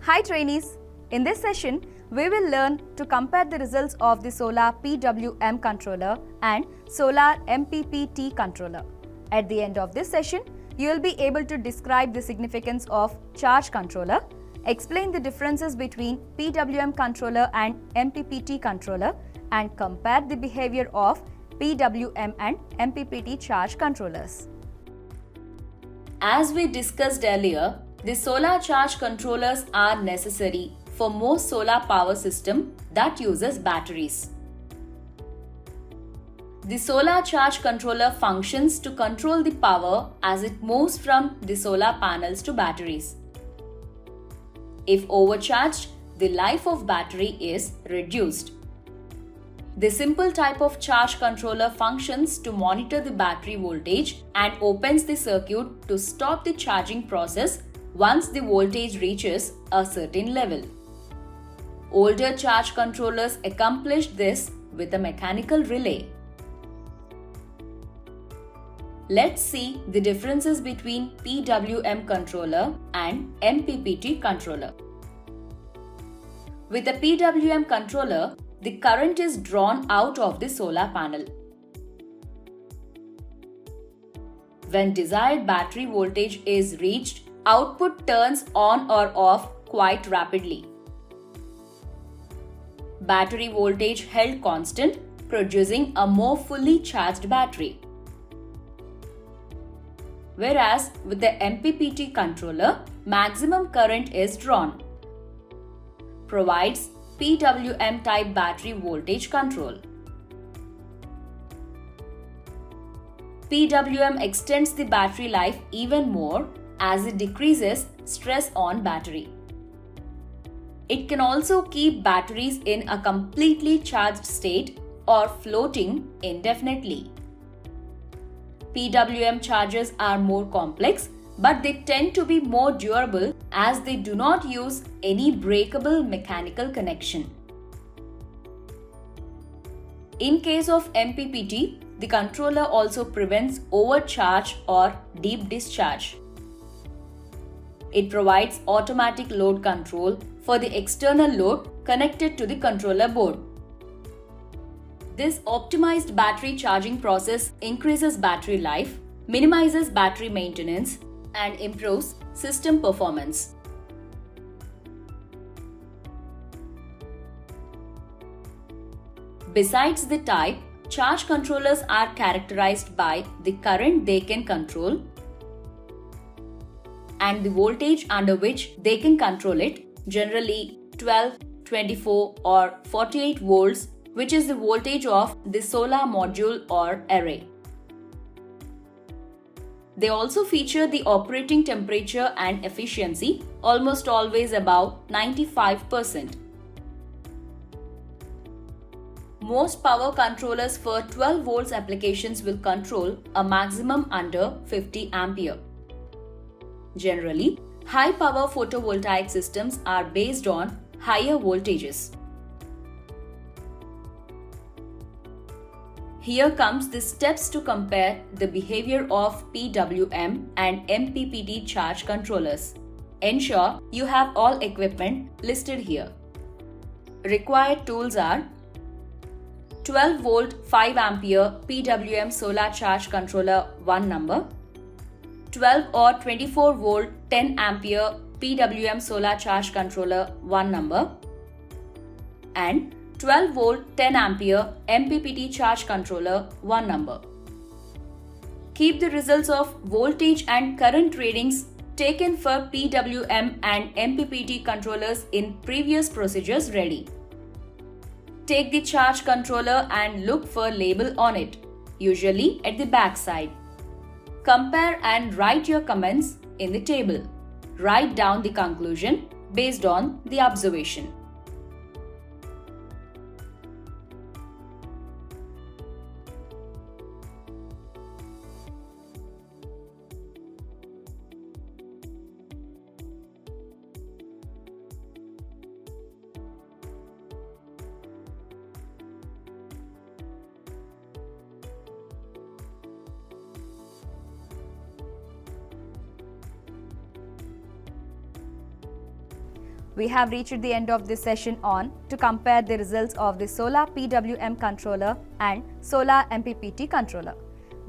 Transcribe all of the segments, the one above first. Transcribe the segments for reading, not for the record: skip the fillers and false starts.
Hi trainees! In this session, we will learn to compare the results of the Solar PWM controller and Solar MPPT controller. At the end of this session, you will be able to describe the significance of charge controller, explain the differences between PWM controller and MPPT controller, and compare the behavior of PWM and MPPT charge controllers. As we discussed earlier, the solar charge controllers are necessary for most solar power system that uses batteries. The solar charge controller functions to control the power as it moves from the solar panels to batteries. If overcharged, the life of battery is reduced. The simple type of charge controller functions to monitor the battery voltage and opens the circuit to stop the charging process once the voltage reaches a certain level. Older charge controllers accomplished this with a mechanical relay. Let's see the differences between PWM controller and MPPT controller. With a PWM controller, the current is drawn out of the solar panel. When desired battery voltage is reached, output turns on or off quite rapidly. Battery voltage held constant, producing a more fully charged battery. Whereas with the MPPT controller, maximum current is drawn. Provides PWM type battery voltage control. PWM extends the battery life even more as it decreases stress on battery. It can also keep batteries in a completely charged state or floating indefinitely. PWM chargers are more complex, but they tend to be more durable as they do not use any breakable mechanical connection. In case of MPPT, the controller also prevents overcharge or deep discharge. It provides automatic load control for the external load connected to the controller board. This optimized battery charging process increases battery life, minimizes battery maintenance, and improves system performance. Besides the type, charge controllers are characterized by the current they can control and the voltage under which they can control it, generally 12, 24 or 48 volts, which is the voltage of the solar module or array. They also feature the operating temperature and efficiency, almost always above 95%. Most power controllers for 12 volts applications will control a maximum under 50 ampere. Generally, high power photovoltaic systems are based on higher voltages. Here comes the steps to compare the behavior of PWM and MPPT charge controllers. Ensure you have all equipment listed here. Required tools are 12 volt 5 ampere PWM solar charge controller 1 number, 12 or 24 volt 10 ampere PWM solar charge controller 1 number, and 12 volt 10 ampere MPPT charge controller 1 number. Keep the results of voltage and current readings taken for PWM and MPPT controllers in previous procedures ready. Take the charge controller and look for label on it, usually at the back side. Compare and write your comments in the table. Write down the conclusion based on the observation. We have reached the end of this session on to compare the results of the Solar PWM controller and Solar MPPT controller.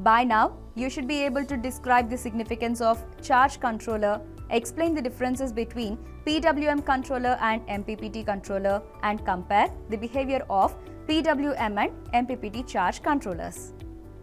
By now, you should be able to describe the significance of charge controller, explain the differences between PWM controller and MPPT controller, and compare the behavior of PWM and MPPT charge controllers.